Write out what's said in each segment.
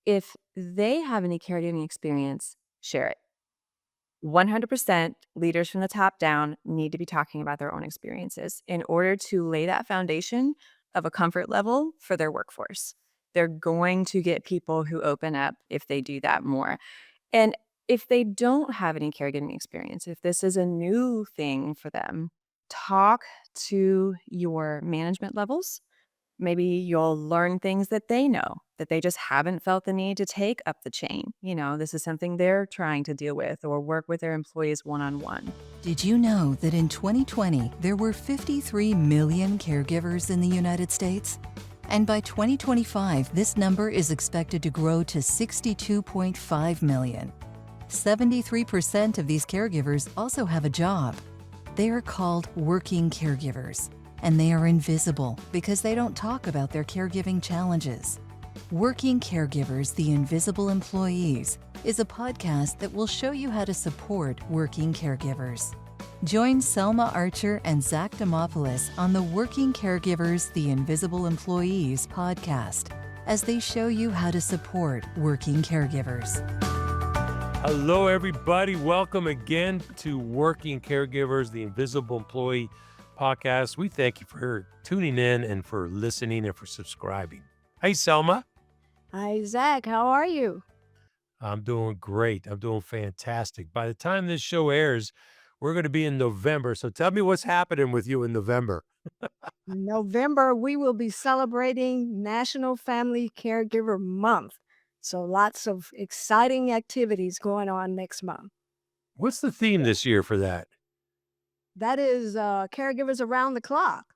If they have any caregiving experience, share it. 100% leaders from the top down need to be talking about their own experiences in order to lay that foundation of a comfort level for their workforce. They're going to get people who open up if they do that more. And if they don't have any caregiving experience, if this is a new thing for them, talk to your management levels. Maybe you'll learn things that they know that they just haven't felt the need to take up the chain. This is something they're trying to deal with or work with their employees one on one. Did you know that in 2020, there were 53 million caregivers in the United States? And by 2025, this number is expected to grow to 62.5 million. 73% of these caregivers also have a job. They are called working caregivers, and they are invisible because they don't talk about their caregiving challenges. Working Caregivers, the Invisible Employees, is a podcast that will show you how to support working caregivers. Join Selma Archer and Zach Demopoulos on the Working Caregivers, the Invisible Employees podcast as they show you how to support working caregivers. Hello, everybody. Welcome again to Working Caregivers, the Invisible Employee podcast. We thank you for tuning in and for listening and for subscribing. Hey, Selma. Hi, Zach. How are you? I'm doing great. I'm doing fantastic. By the time this show airs, we're going to be in November. So tell me what's happening with you in November. In November, we will be celebrating National Family Caregiver Month. So lots of exciting activities going on next month. What's the theme this year for that? That is Caregivers Around the Clock.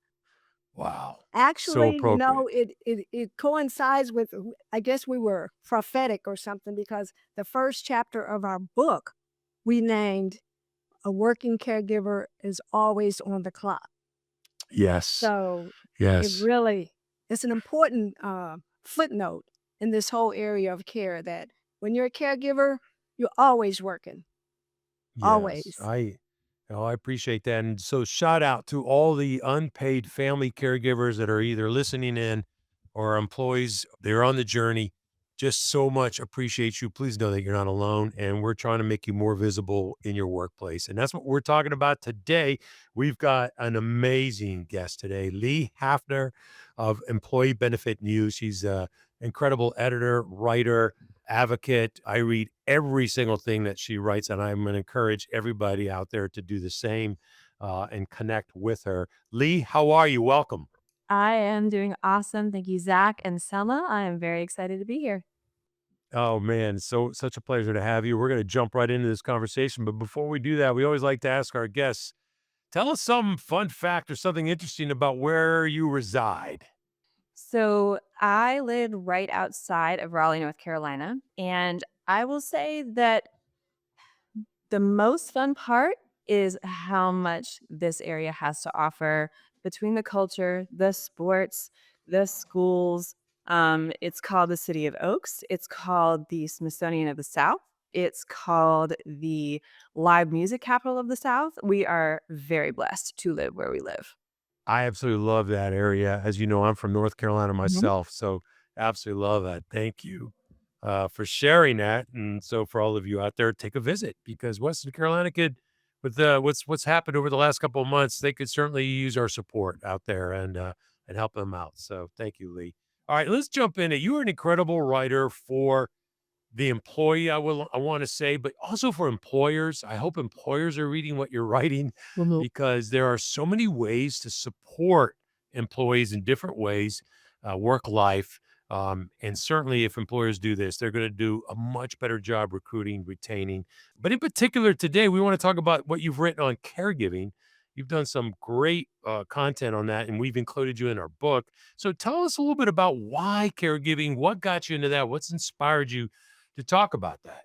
Wow. So Actually, appropriate. it coincides with, I guess we were prophetic or something, because the first chapter of our book, we named A Working Caregiver is Always on the Clock. Yes. So Yes. it's an important footnote in this whole area of care that when you're a caregiver, you're always working, Yes. always. I appreciate that. And so shout out to all the unpaid family caregivers that are either listening in or employees. They're on the journey. Just so much appreciate you. Please know that you're not alone. And we're trying to make you more visible in your workplace. And that's what we're talking about today. We've got an amazing guest today, Lee Hafner of Employee Benefit News. She's an incredible editor, writer, advocate. I read every single thing that she writes, and I'm going to encourage everybody out there to do the same and connect with her. Lee, how are you? Welcome. I am doing awesome. Thank you, Zach and Selma. I am very excited to be here. Oh man, such a pleasure to have you. We're going to jump right into this conversation, but before we do that, we always like to ask our guests, tell us some fun fact or something interesting about where you reside. So I live right outside of Raleigh, North Carolina. And I will say that the most fun part is how much this area has to offer between the culture, the sports, the schools. It's called the City of Oaks. It's called the Smithsonian of the South. It's called the live music capital of the South. We are very blessed to live where we live. I absolutely love that area. As you know, I'm from North Carolina myself, so absolutely love that. Thank you for sharing that. And so, for all of you out there, take a visit because Western Carolina could, with what's happened over the last couple of months, they could certainly use our support out there and help them out. So, thank you, Lee. All right, let's jump in. You are an incredible writer for the employee, I want to say, but also for employers. I hope employers are reading what you're writing because there are so many ways to support employees in different ways, work life. And certainly if employers do this, they're going to do a much better job recruiting, retaining. But in particular today, we want to talk about what you've written on caregiving. You've done some great content on that, and we've included you in our book. So tell us a little bit about why caregiving, what got you into that, what's inspired you to talk about that.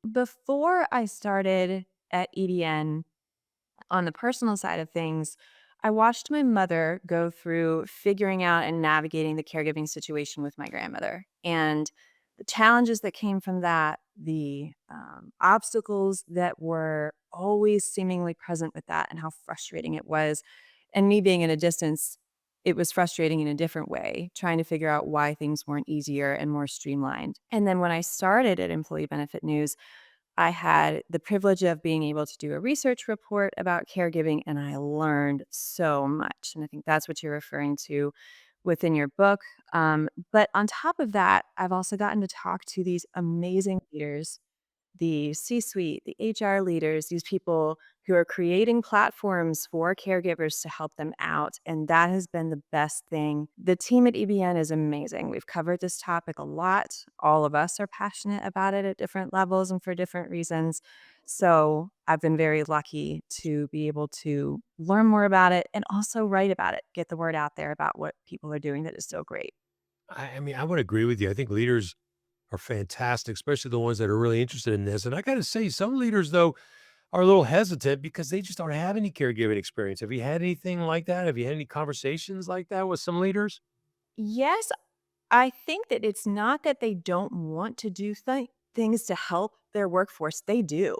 Before I started at EDN on the personal side of things, I watched my mother go through figuring out and navigating the caregiving situation with my grandmother and the challenges that came from that, the obstacles that were always seemingly present with that, and how frustrating it was. And me being in a distance it was frustrating in a different way, trying to figure out why things weren't easier and more streamlined. And then when I started at Employee Benefit News, I had the privilege of being able to do a research report about caregiving, and I learned so much. And I think that's what you're referring to within your book. But on top of that, I've also gotten to talk to these amazing leaders, the C suite, the HR leaders, these people who are creating platforms for caregivers to help them out. And that has been the best thing. The team at EBN is amazing. We've covered this topic a lot. All of us are passionate about it at different levels and for different reasons. So I've been very lucky to be able to learn more about it and also write about it, get the word out there about what people are doing that is so great. I mean, I would agree with you. I think leaders are fantastic, especially the ones that are really interested in this. And I got to say, some leaders, though, are a little hesitant because they just don't have any caregiving experience. Have you had anything like that? Have you had any conversations like that with some leaders? Yes, I think that it's not that they don't want to do things to help their workforce. They do.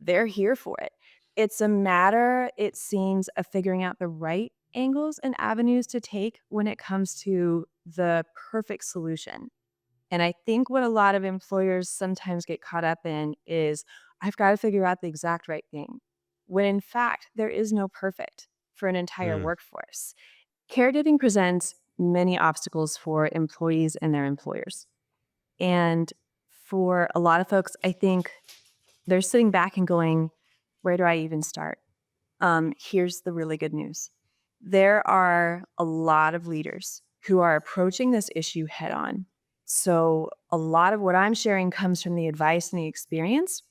They're here for it. It's a matter, it seems, of figuring out the right angles and avenues to take when it comes to the perfect solution. And I think what a lot of employers sometimes get caught up in is, I've got to figure out the exact right thing. When in fact, there is no perfect for an entire Mm, workforce. Caregiving presents many obstacles for employees and their employers. And for a lot of folks, I think they're sitting back and going, where do I even start? Here's the really good news. There are a lot of leaders who are approaching this issue head on. So, a lot of what I'm sharing comes from the advice and the experience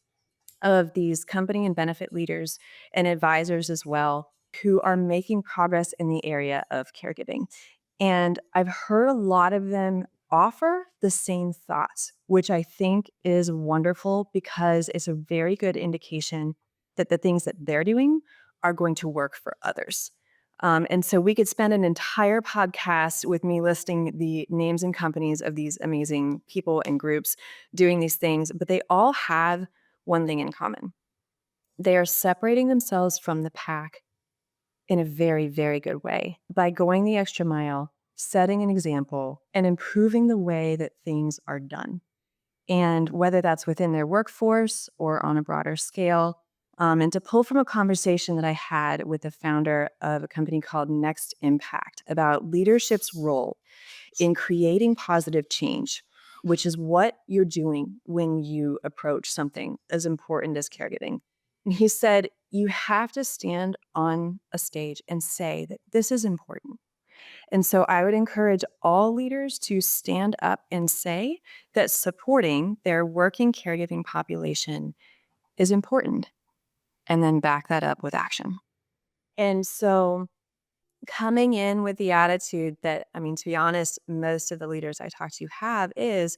of these company and benefit leaders and advisors as well who are making progress in the area of caregiving. And I've heard a lot of them offer the same thoughts, which I think is wonderful because it's a very good indication that the things that they're doing are going to work for others. And so we could spend an entire podcast with me listing the names and companies of these amazing people and groups doing these things, but they all have one thing in common. They are separating themselves from the pack in a very, very good way by going the extra mile, setting an example, and improving the way that things are done. And whether that's within their workforce or on a broader scale. And to pull from a conversation that I had with the founder of a company called Next Impact about leadership's role in creating positive change, which is what you're doing when you approach something as important as caregiving. And he said, you have to stand on a stage and say that this is important. And so I would encourage all leaders to stand up and say that supporting their working caregiving population is important, and then back that up with action. And so coming in with the attitude that, I mean, to be honest, most of the leaders I talk to have is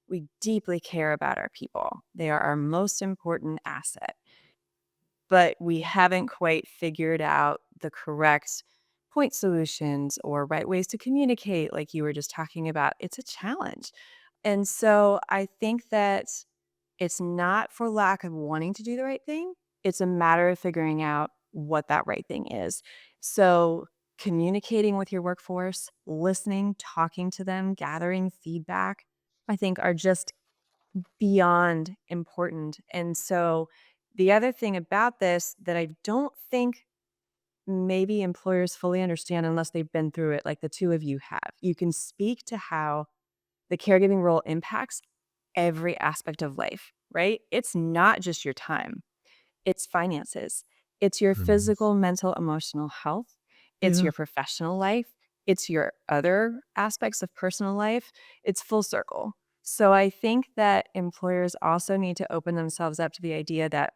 we deeply care about our people. They are our most important asset, but we haven't quite figured out the correct point solutions or right ways to communicate, like you were just talking about. It's a challenge. And so I think that it's not for lack of wanting to do the right thing. It's a matter of figuring out what that right thing is. So, communicating with your workforce, listening, talking to them, gathering feedback, I think are just beyond important. And so, the other thing about this that I don't think maybe employers fully understand unless they've been through it, like the two of you have, you can speak to how the caregiving role impacts every aspect of life, right? It's not just your time, it's finances, it's your mm. physical, mental, emotional health, it's Yeah. your professional life, it's your other aspects of personal life. It's full circle. So I think that employers also need to open themselves up to the idea that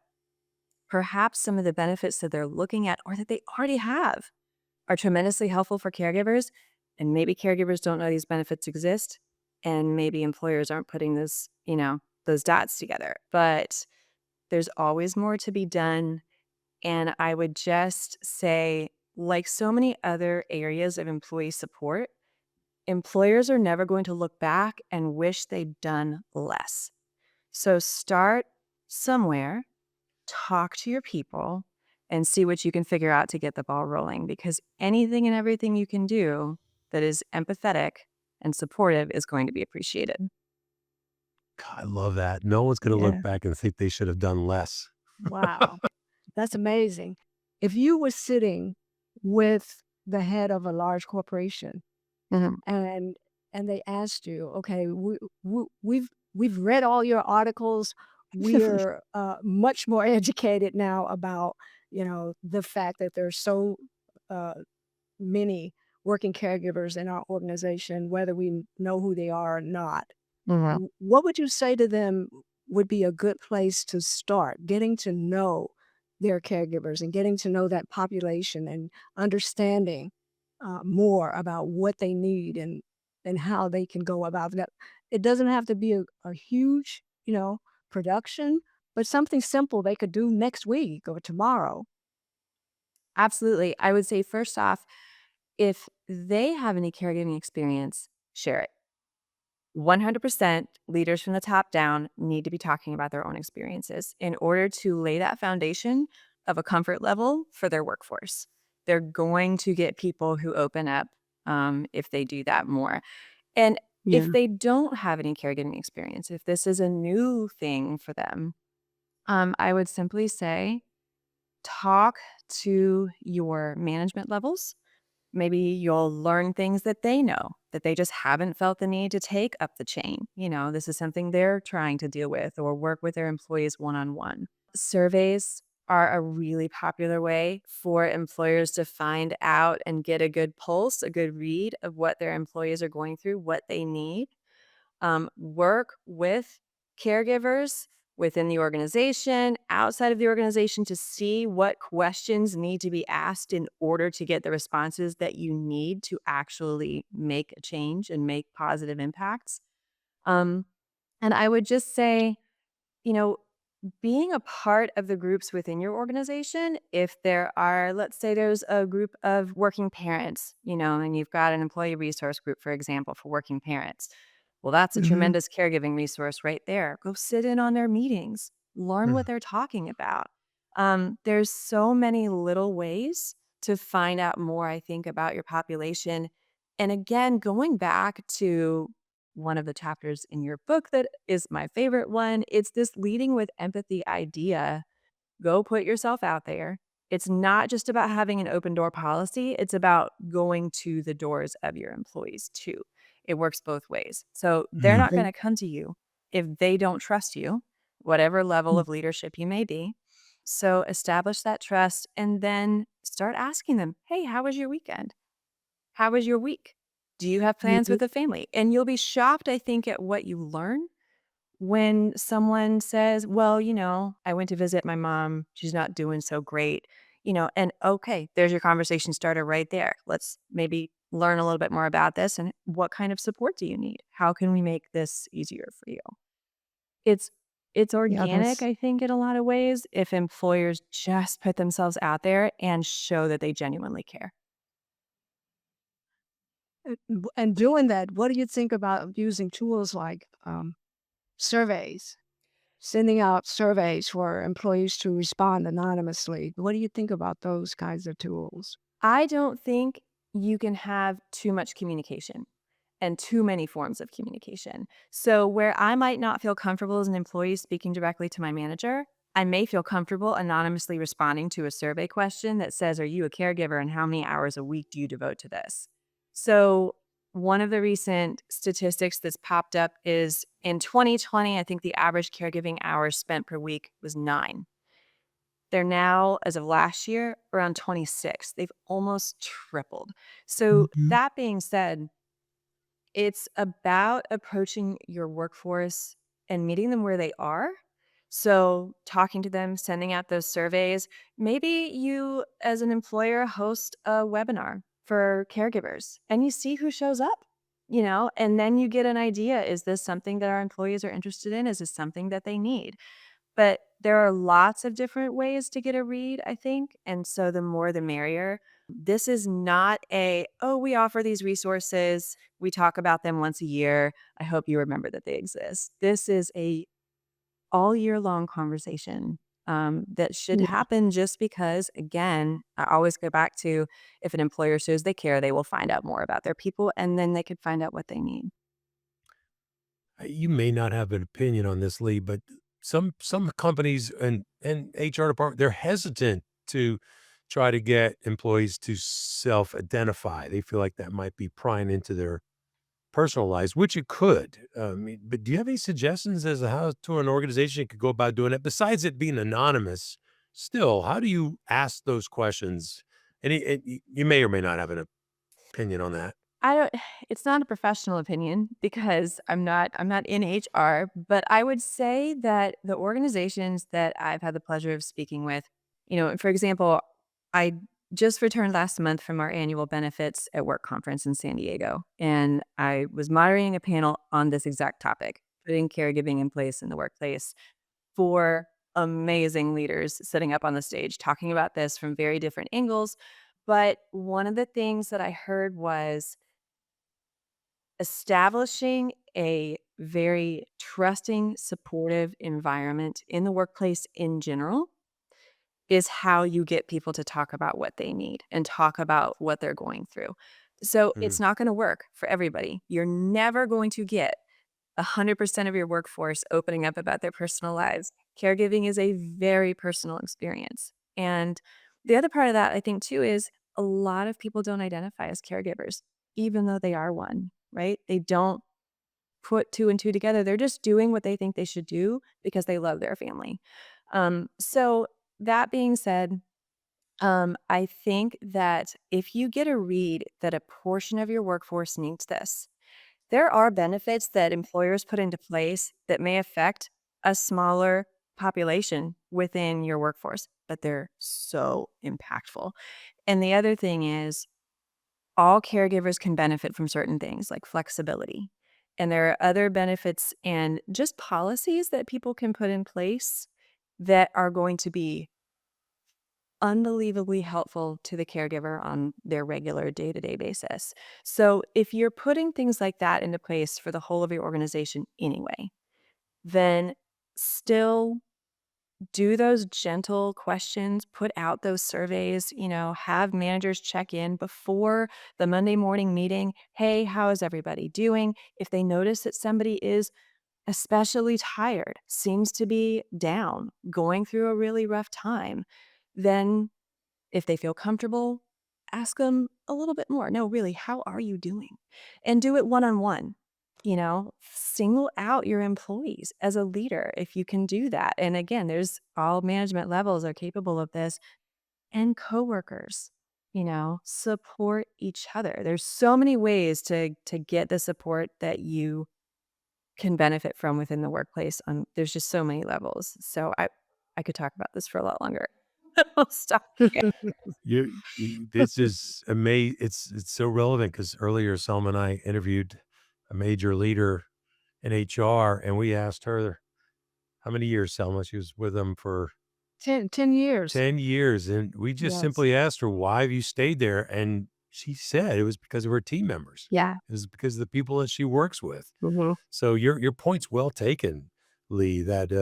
perhaps some of the benefits that they're looking at or that they already have are tremendously helpful for caregivers, and maybe caregivers don't know these benefits exist, and maybe employers aren't putting those dots together. But there's always more to be done, and I would just say, like so many other areas of employee support, employers are never going to look back and wish they'd done less. So start somewhere, talk to your people, and see what you can figure out to get the ball rolling, because anything and everything you can do that is empathetic and supportive is going to be appreciated. God, I love that. No one's gonna look Yeah. back and think they should have done less. Wow. That's amazing. If you were sitting with the head of a large corporation Mhm. and they asked you, "Okay, we've read all your articles. We're much more educated now about the fact that there's so uh, many working caregivers in our organization, whether we know who they are or not. Mhm. What would you say to them would be a good place to start getting to know their caregivers and getting to know that population and understanding more about what they need and how they can go about that? It doesn't have to be a huge, production, but something simple they could do next week or tomorrow. Absolutely. I would say first off, if they have any caregiving experience, share it. 100% leaders from the top down need to be talking about their own experiences in order to lay that foundation of a comfort level for their workforce. They're going to get people who open up if they do that more. And Yeah. if they don't have any caregiving experience, if this is a new thing for them, I would simply say talk to your management levels. Maybe you'll learn things that they know that they just haven't felt the need to take up the chain. This is something they're trying to deal with or work with their employees one on one. Surveys are a really popular way for employers to find out and get a good pulse, a good read of what their employees are going through, what they need. Work with caregivers within the organization, outside of the organization to see what questions need to be asked in order to get the responses that you need to actually make a change and make positive impacts. Um, and I would just say, you know, being a part of the groups within your organization, if there are, let's say there's a group of working parents, and you've got an employee resource group, for example, for working parents. Well, that's a Hmm. tremendous caregiving resource right there. Go sit in on their meetings, learn Mm, what they're talking about. There's so many little ways to find out more, I think, about your population. And again, going back to one of the chapters in your book that is my favorite one. It's this leading with empathy idea. Go put yourself out there. It's not just about having an open door policy, it's about going to the doors of your employees too. It works both ways. So they're mm, not going to come to you if they don't trust you, whatever level of leadership you may be. So establish that trust and then start asking them, hey, how was your weekend? How was your week? Do you have plans Hmm. with the family? And you'll be shocked, I think, at what you learn when someone says, well, I went to visit my mom. She's not doing so great, and okay, there's your conversation starter right there. Let's maybe learn a little bit more about this and what kind of support do you need? How can we make this easier for you? It's it's Yeah, organic, that's I think, in a lot of ways if employers just put themselves out there and show that they genuinely care. and doing that. What do you think about using tools like surveys, sending out surveys for employees to respond anonymously? What do you think about those kinds of tools? I don't think you can have too much communication and too many forms of communication. So, where I might not feel comfortable as an employee speaking directly to my manager, I may feel comfortable anonymously responding to a survey question that says, are you a caregiver and how many hours a week do you devote to this? So, one of the recent statistics that's popped up is in 2020, I think the average caregiving hours spent per week was 9. They're now, as of last year, around 26. They've almost tripled. So, Mhm. that being said, it's about approaching your workforce and meeting them where they are. So, talking to them, sending out those surveys. Maybe you, as an employer, host a webinar for caregivers and you see who shows up, and then you get an idea, is this something that our employees are interested in? Is this something that they need? But there are lots of different ways to get a read, I think, and so the more the merrier. This is not "Oh, we offer these resources, we talk about them once a year, I hope you remember that they exist." This is a all year long conversation that should Yeah. happen just because, again, I always go back to if an employer shows they care, they will find out more about their people and then they could find out what they need. You may not have an opinion on this, Lee, but some companies and HR department, they're hesitant to try to get employees to self-identify. They feel like that might be prying into their personal lives, which it could. I mean, but do you have any suggestions as to how to an organization could go about doing it besides it being anonymous? Still, how do you ask those questions? And you may or may not have an opinion on that. I don't it's not a professional opinion because I'm not in HR, but I would say that the organizations that I've had the pleasure of speaking with, for example, I just returned last month from our annual benefits at work conference in San Diego, and I was moderating a panel on this exact topic, putting caregiving in place in the workplace for amazing leaders sitting up on the stage talking about this from very different angles. But one of the things that I heard was establishing a very trusting, supportive environment in the workplace in general is how you get people to talk about what they need and talk about what they're going through. So Mm, it's not going to work for everybody. You're never going to get 100% of your workforce opening up about their personal lives. Caregiving is a very personal experience. And the other part of that, I think, too, is a lot of people don't identify as caregivers, even though they are one, right? They don't put two and two together. They're just doing what they think they should do because they love their family. So, that being said, I think that if you get a read that a portion of your workforce needs this, there are benefits that employers put into place that may affect a smaller population within your workforce, but they're so impactful. And the other thing is, all caregivers can benefit from certain things like flexibility. And there are other benefits and just policies that people can put in place that are going to be unbelievably helpful to the caregiver on their regular day-to-day basis. So, if you're putting things like that into place for the whole of your organization anyway, then still do those gentle questions, put out those surveys, have managers check in before the Monday morning meeting. Hey, how is everybody doing? If they notice that somebody is especially tired, seems to be down, going through a really rough time, then if they feel comfortable, ask them a little bit more. No, really, how are you doing? And do it one on one. Single out your employees as a leader if you can do that. And again, there's all management levels are capable of this and coworkers, support each other. There's so many ways to get the support that you can benefit from within the workplace. There's just so many levels. So I could talk about this for a lot longer. I'll stop here. this is amazing. It's so relevant because earlier Selma and I interviewed a major leader in HR, and we asked her how many years, Selma? She was with them for 10 years. 10 years, and we just Yes. simply asked her, "Why have you stayed there?" And she said it was because of her team members. Yeah. It was because of the people that she works with. Mhm. So your point's well taken, Lee, that,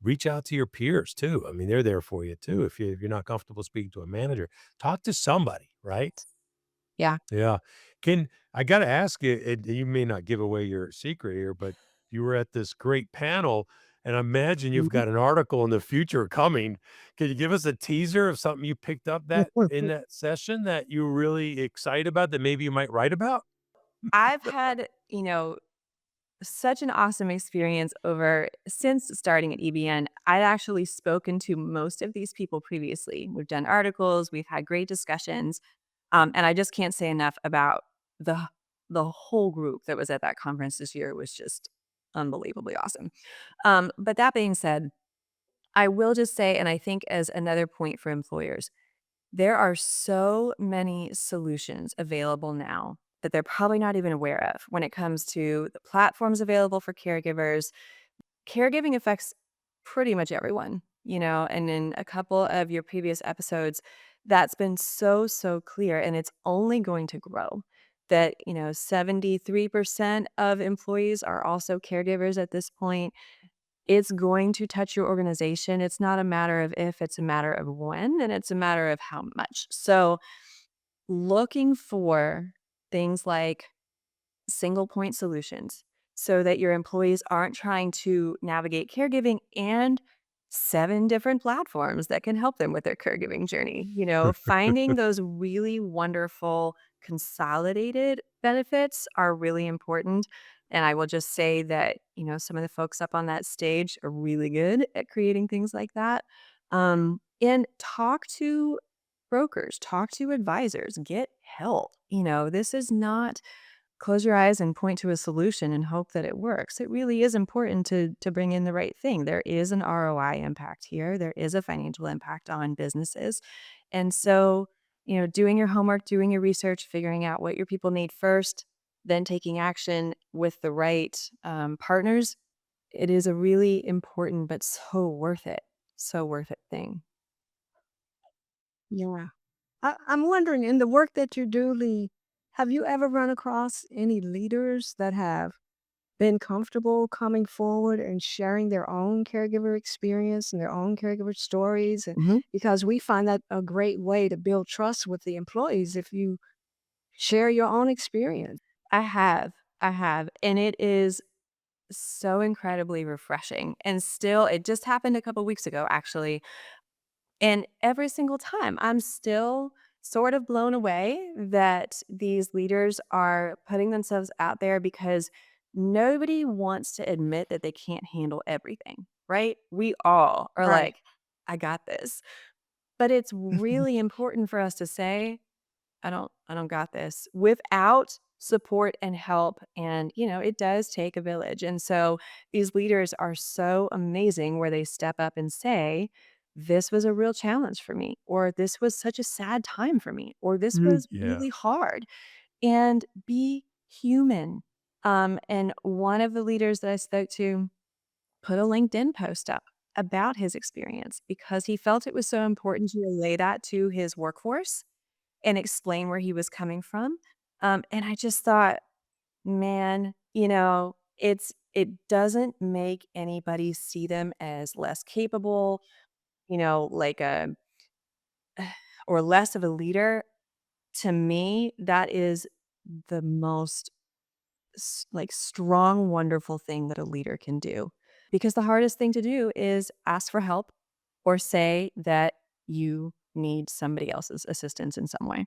reach out to your peers too. I mean, they're there for you too. If you're not comfortable speaking to a manager, talk to somebody, right? Yeah. Yeah. I gotta ask you, and you may not give away your secret here, but you were at this great panel, and I imagine you've Mhm. got an article in the future coming. Can you give us a teaser of something you picked up that in that session that you're really excited about that maybe you might write about? I've had, such an awesome experience over since starting at EBN. I'd actually spoken to most of these people previously. We've done articles, we've had great discussions, and I just can't say enough about the the whole group that was at that conference this year. It was just unbelievably awesome. But that being said, I will just say, and I think as another point for employers, there are so many solutions available now that they're probably not even aware of when it comes to the platforms available for caregivers. Caregiving affects pretty much everyone, and in a couple of your previous episodes, that's been so, so clear, and it's only going to grow. That, 73% of employees are also caregivers at this point. it's going to touch your organization. It's not a matter of if, it's a matter of when, and it's a matter of how much. So, looking for things like single point solutions so that your employees aren't trying to navigate caregiving and 7 different platforms that can help them with their caregiving journey. Finding those really wonderful consolidated benefits are really important. And I will just say that, some of the folks up on that stage are really good at creating things like that. And talk to brokers, talk to advisors, get help. This is not close your eyes and point to a solution and hope that it works. It really is important to bring in the right thing. There is an ROI impact here. There is a financial impact on businesses. And so, doing your homework, doing your research, figuring out what your people need first, then taking action with the right partners, it is a really important but so worth it thing. Yeah. I'm wondering, in the work that you do, Lee, have you ever run across any leaders that have been comfortable coming forward and sharing their own caregiver experience and their own caregiver stories? And Mhm. because we find that a great way to build trust with the employees if you share your own experience. I have. I have. And it is so incredibly refreshing. And still, it just happened a couple weeks ago, actually. And every single time, I'm still sort of blown away that these leaders are putting themselves out there because nobody wants to admit that they can't handle everything, right? We all are Right. like, I got this. But it's really important for us to say, I don't got this without support and help. And, it does take a village. And so these leaders are so amazing where they step up and say, this was a real challenge for me, or this was such a sad time for me, or this was Yeah. really hard, and be human. And one of the leaders that I spoke to put a LinkedIn post up about his experience because he felt it was so important to relay that to his workforce and explain where he was coming from. And I just thought, man, it doesn't make anybody see them as less capable, like a or less of a leader. To me, that is the most like strong, wonderful thing that a leader can do. Because the hardest thing to do is ask for help or say that you need somebody else's assistance in some way.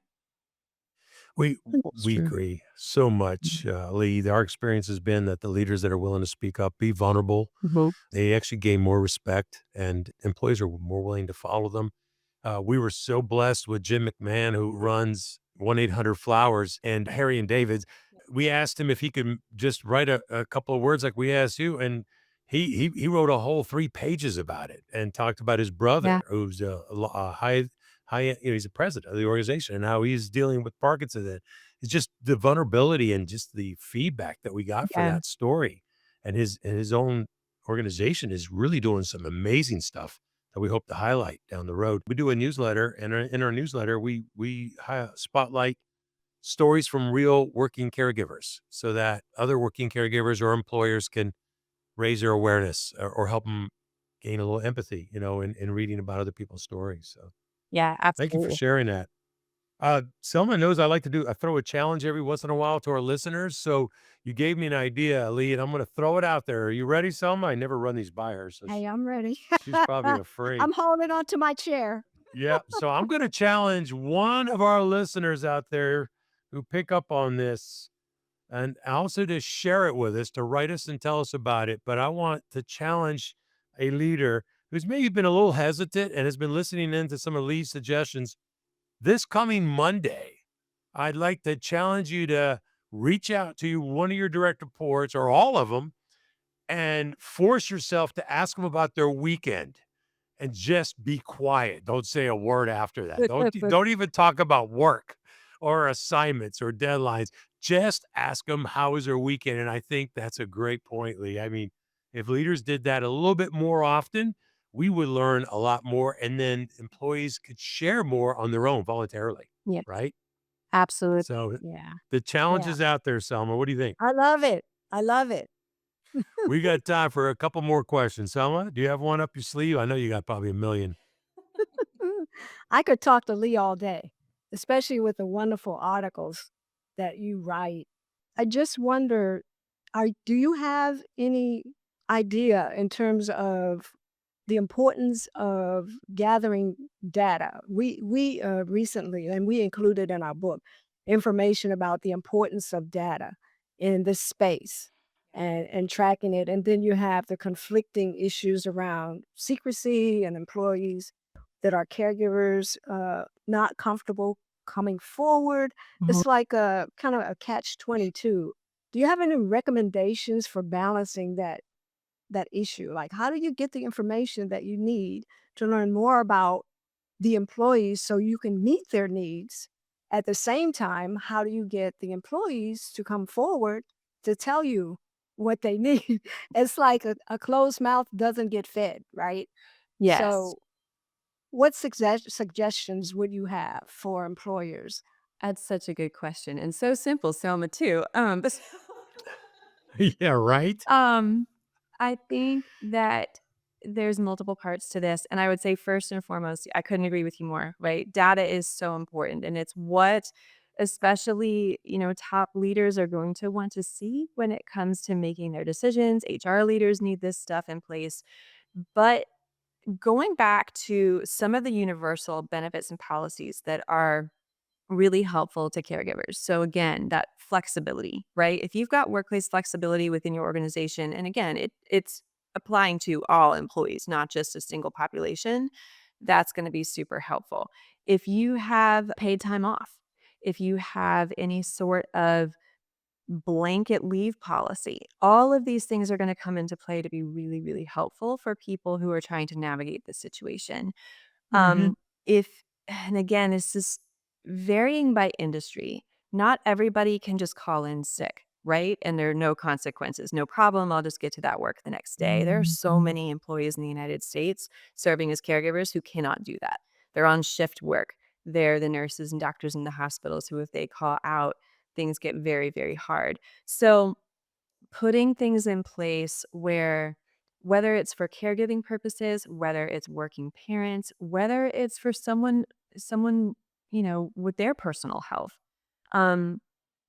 We That's we true. agree so much, Lee. Our experience has been that the leaders that are willing to speak up, be vulnerable, Mhm. they actually gain more respect, and employees are more willing to follow them. We were so blessed with Jim McMahon, who runs 1-800-Flowers, and Harry and David. We asked him if he could just write a couple of words like we asked you, and he wrote a whole 3 pages about it and talked about his Yeah, brother, who's a high, he's the president of the organization and how he's dealing with Parkinson's. And it's just the vulnerability and just the feedback that we got for yeah. that story, and his own organization is really doing some amazing stuff that we hope to highlight down the road. We do a newsletter, and in our newsletter, we spotlight stories from real working caregivers so that other working caregivers or employers can raise their awareness or help them gain a little empathy, in reading about other people's stories. So Yeah, thank you for absolutely. sharing that. Selma knows I throw a challenge every once in a while to our listeners. So you gave me an idea, Lee, and I'm going to throw it out there. Are you ready, Selma? I never run these by her, so Hey, I'm ready. she's probably afraid. I'm holding on to my chair. Yeah, so I'm gonna challenge one of our listeners out there who pick up on this and also to share it with us, to write us and tell us about it. But I want to challenge a leader who's maybe been a little hesitant and has been listening in to some of Lee's suggestions. This coming Monday, I'd like to challenge you to reach out to one of your direct reports or all of them and force yourself to ask them about their weekend and just be quiet. Don't say a word after that. Don't even talk about work or assignments or deadlines. Just ask them how was their weekend. And I think that's a great point, Lee. I mean, if leaders did that a little bit more often, we would learn a lot more, and then employees could share more on their own voluntarily, Yeah, right? absolutely. So Yeah. the challenge Yeah. is out there, Selma. What do you think? I love it. I love it. We got time for a couple more questions. Selma, do you have one up your sleeve? I know you got probably a million. I could talk to Lee all day, especially with the wonderful articles that you write. I just wonder, do you have any idea in terms of the importance of gathering data? We recently, and we included in our book, information about the importance of data in this space and tracking it. And then you have the conflicting issues around secrecy and employees that are caregivers not comfortable coming forward. Mhm. It's like a kind of a catch 22. Do you have any recommendations for balancing that issue? Like, how do you get the information that you need to learn more about the employees so you can meet their needs? At the same time, how do you get the employees to come forward to tell you what they need? It's like a closed mouth doesn't get fed, right? Yes. So, what suggestions would you have for employers? That's such a good question and so simple, Selma, too. Yeah, right? Um, I think that there's multiple parts to this, and I would say first and foremost, I couldn't agree with you more, right? Data is so important, and it's what especially, top leaders are going to want to see when it comes to making their decisions. HR leaders need this stuff in place. But going back to some of the universal benefits and policies that are really helpful to caregivers. So again, that flexibility, right? If you've got workplace flexibility within your organization, and again, it's applying to all employees, not just a single population, that's going to be super helpful. If you have paid time off, if you have any sort of blanket leave policy, all of these things are going to come into play to be really, really helpful for people who are trying to navigate the situation. Mhm. If and again, it's just varying by industry. Not everybody can just call in sick, right? And there are no consequences. No problem. I'll just get to that work the next day. There are so many employees in the United States serving as caregivers who cannot do that. They're on shift work. They're the nurses and doctors in the hospitals who, if they call out, things get very, very hard. So putting things in place where whether it's for caregiving purposes, whether it's working parents, whether it's for someone, with their personal health, um,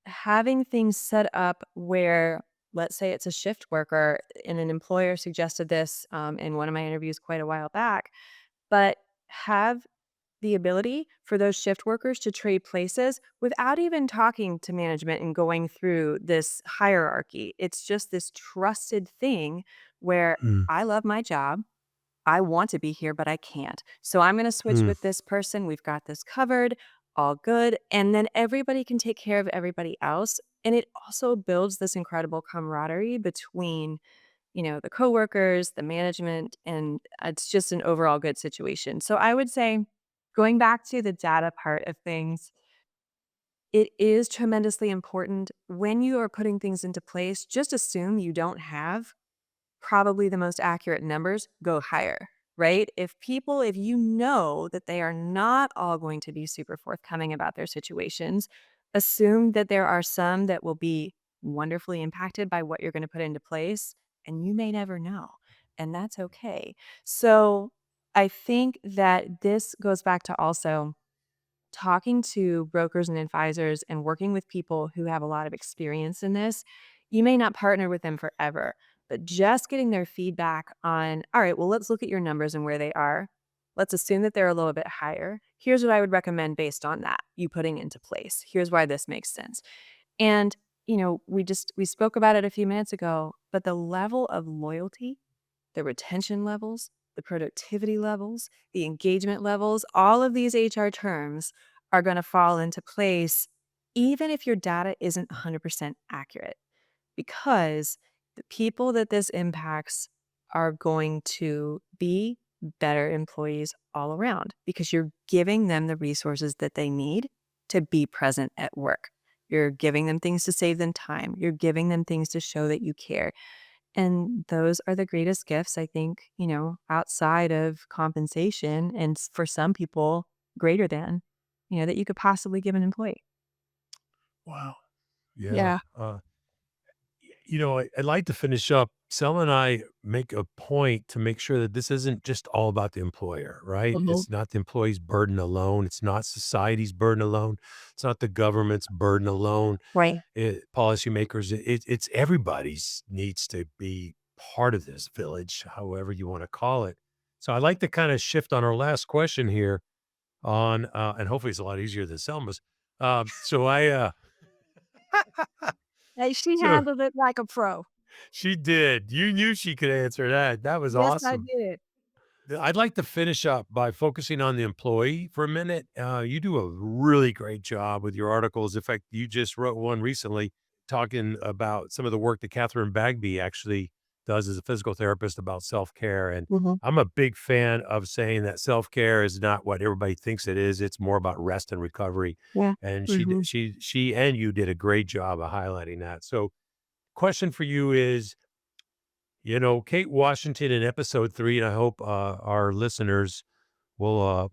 having things set up where, let's say it's a shift worker, and an employer suggested this in one of my interviews quite a while back, but have the ability for those shift workers to trade places without even talking to management and going through this hierarchy. It's just this trusted thing where Mm, I love my job. I want to be here, but I can't. So I'm going to switch mm, with this person. We've got this covered, all good. And then everybody can take care of everybody else. And it also builds this incredible camaraderie between the coworkers, the management, and it's just an overall good situation. So I would say going back to the data part of things, it is tremendously important when you are putting things into place. Just assume you don't have probably the most accurate numbers, go higher, right? If you know that they are not all going to be super forthcoming about their situations, assume that there are some that will be wonderfully impacted by what you're going to put into place, and you may never know. And that's okay. So I think that this goes back to also talking to brokers and advisors and working with people who have a lot of experience in this. You may not partner with them forever, but just getting their feedback on, all right, well, let's look at your numbers and where they are. Let's assume that they're a little bit higher. Here's what I would recommend based on that, you putting into place. Here's why this makes sense. And, we spoke about it a few minutes ago, but the level of loyalty, the retention levels, the productivity levels, the engagement levels, all of these HR terms are going to fall into place even if your data isn't 100% accurate, because the people that this impacts are going to be better employees all around because you're giving them the resources that they need to be present at work. You're giving them things to save them time. You're giving them things to show that you care. And those are the greatest gifts, I think, outside of compensation and for some people, greater than, that you could possibly give an employee. wow. Yeah. Yeah. I'd like to finish up. Selma and I make a point to make sure that this isn't just all about the employer, right? Mhm. It's not the employee's burden alone. It's not society's burden alone. It's not the government's burden alone. Right. Policymakers, it's everybody's needs to be part of this village, however you want to call it. So I'd like to kind of shift on our last question here on, and hopefully it's a lot easier than Selma's. So Hey, she so handled it like a pro. she did. You knew she could answer that. That was Yes, I awesome. did. I'd like to finish up by focusing on the employee for a minute. You do a really great job with your articles. In fact, you just wrote one recently talking about some of the work that Catherine Bagby actually does as a physical therapist about self care. And Mhm. I'm a big fan of saying that self care is not what everybody thinks it is. It's more about rest and recovery. Yeah. And Mhm. she and you did a great job of highlighting that. So, question for you is, Kate Washington in episode 3, and I hope, our listeners will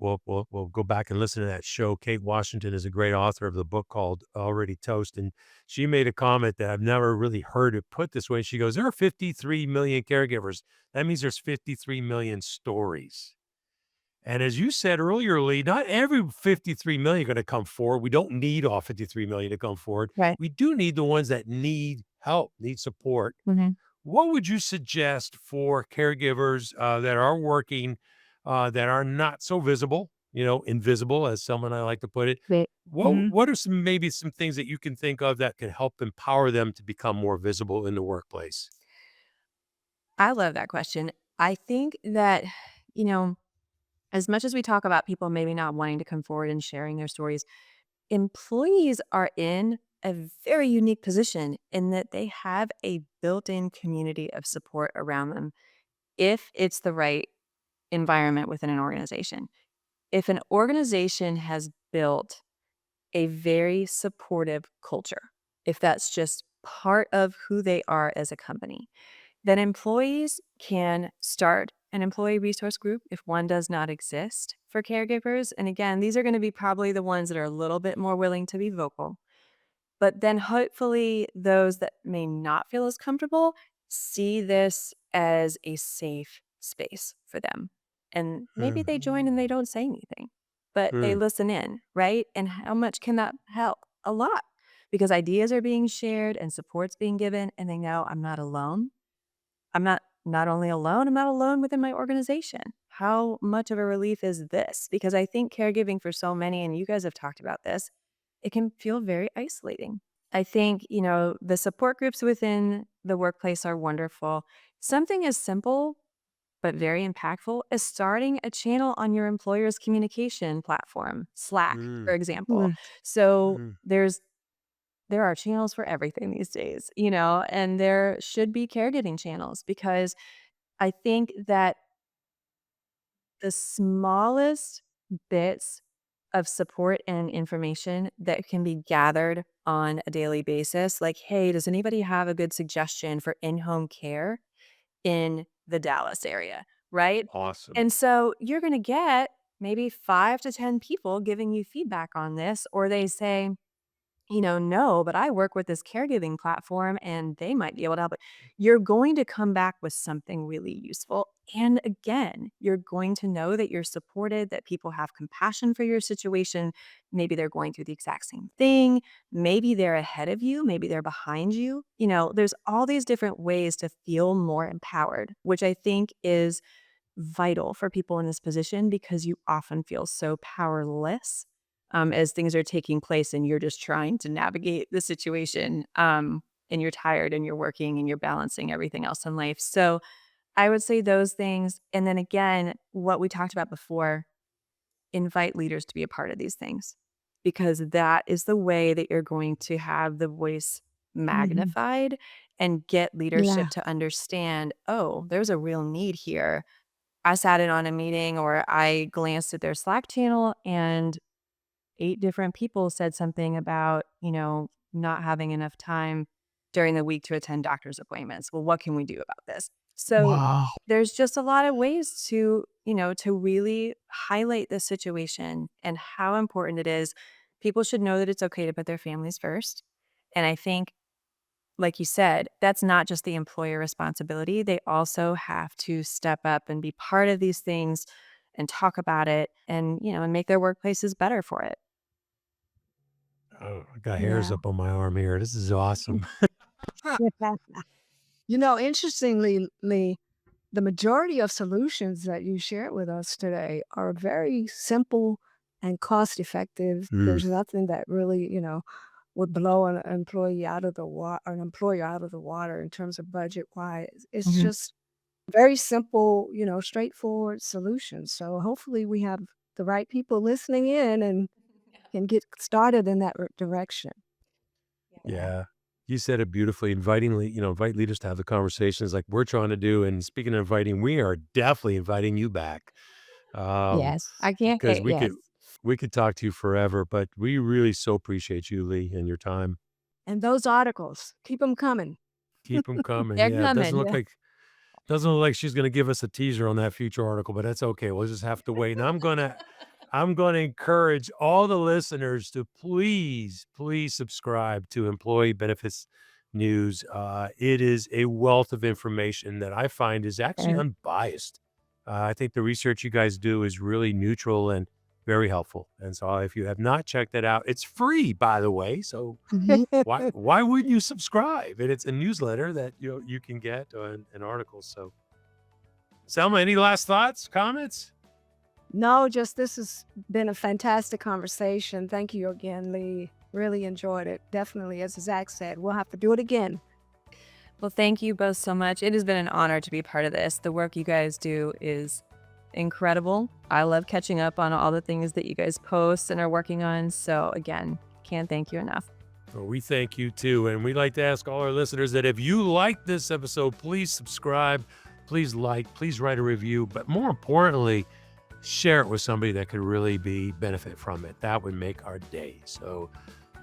go back and listen to that show. Kate Washington is a great author of the book called Already Toast, and she made a comment that I've never really heard it put this way. She goes, "There are 53 million caregivers. That means there's 53 million stories." And as you said earlier, Lee, not every 53 million gonna come forward. We don't need all 53 million to come forward. Right. We do need the ones that need help, need support. Mhm. What would you suggest for caregivers, that are working, that are not so visible, invisible, as someone I like to put it? Right. What Mhm. what are some things that you can think of that can help empower them to become more visible in the workplace? I love that question. I think that, you know, as much as we talk about people maybe not wanting to come forward and sharing their stories, employees are in a very unique position in that they have a built-in community of support around them if it's the right environment within an organization. If an organization has built a very supportive culture, if that's just part of who they are as a company, then employees can start an employee resource group if one does not exist for caregivers. And again, these are going to be probably the ones that are a little bit more willing to be vocal. But then hopefully those that may not feel as comfortable see this as a safe space for them. And maybe Mm, they join and they don't say anything, but they mm, listen in, right? And how much can that help? A lot, because ideas are being shared and support's being given, and they know I'm not alone. I'm not only alone, I'm not alone within my organization. How much of a relief is this? Because I think caregiving for so many, and you guys have talked about this, it can feel very isolating. I think, the support groups within the workplace are wonderful. Something as simple but very impactful is starting a channel on your employer's communication platform, Slack, for mm, example. Mm. So mm, there are channels for everything these days, and there should be caregiving channels because I think that the smallest bits of support and information that can be gathered on a daily basis, like, hey, does anybody have a good suggestion for in home care in the Dallas area? Right. awesome. And so you're going to get maybe 5 to 10 people giving you feedback on this, or they say, no, but I work with this caregiving platform and they might be able to help. You're going to come back with something really useful. And again, you're going to know that you're supported, that people have compassion for your situation. Maybe they're going through the exact same thing. Maybe they're ahead of you. Maybe they're behind you. There's all these different ways to feel more empowered, which I think is vital for people in this position because you often feel so powerless as things are taking place and you're just trying to navigate the situation. And you're tired and you're working and you're balancing everything else in life. So I would say those things. And then again, what we talked about before, invite leaders to be a part of these things because that is the way that you're going to have the voice Mhm. magnified and get Yeah. leadership to understand, oh, there's a real need here. I sat in on a meeting or I glanced at their Slack channel and 8 different people said something about, not having enough time during the week to attend doctor's appointments. Well, what can we do about this? So Wow. there's just a lot of ways to really highlight the situation and how important it is. People should know that it's okay to put their families first. And I think like you said, that's not just the employer responsibility. They also have to step up and be part of these things and talk about it and, and make their workplaces better for it. Oh, I got hairs Yeah. up on my arm here. This is awesome. Interestingly, Lee, the majority of solutions that you shared with us today are very simple and cost effective. Mm, There's nothing that really, would blow an employee out of the water, an employer out of the water in terms of budget wise. It's Mhm. just very simple, straightforward solutions. So hopefully we have the right people listening in and can get started in that direction. Yeah. yeah. You said it beautifully, invitingly, invite leaders to have the conversations like we're trying to do. And speaking of inviting, we are definitely inviting you back. Um, Yes. I can't because wait. we Yes. could talk to you forever, but we really so appreciate you, Lee, and your time. And those articles, keep them coming. Keep them coming. They're Yeah, it doesn't coming. look Yeah. like she's gonna give us a teaser on that future article, but that's okay. We'll just have to wait. And I'm gonna encourage all the listeners to please, please subscribe to Employee Benefits News. It is a wealth of information that I find is actually Yeah. unbiased. I think the research you guys do is really neutral and very helpful. And so if you have not checked that out, it's free, by the way. So Mhm. why wouldn't you subscribe? And it's a newsletter that you can get an article. So Selma, any last thoughts, comments? No, just this has been a fantastic conversation. Thank you again, Lee. Really enjoyed it. Definitely, as Zach said, we'll have to do it again. Well, thank you both so much. It has been an honor to be part of this. The work you guys do is incredible. I love catching up on all the things that you guys post and are working on. So, again, can't thank you enough. Well, we thank you too. And we'd like to ask all our listeners that if you like this episode, please subscribe, please please write a review, but more importantly, share it with somebody that could really benefit from it. That would make our day. So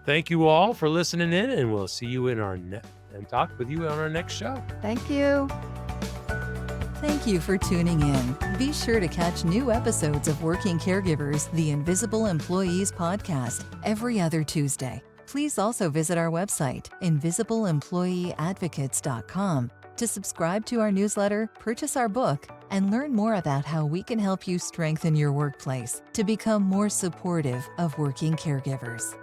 thank you all for listening in, and we'll see you in and talk with you on our next show. Thank you. Thank you for tuning in. Be sure to catch new episodes of Working Caregivers, the Invisible Employees podcast, every other Tuesday. Please also visit our website, invisibleemployeeadvocates.com, to subscribe to our newsletter, purchase our book, and learn more about how we can help you strengthen your workplace to become more supportive of working caregivers.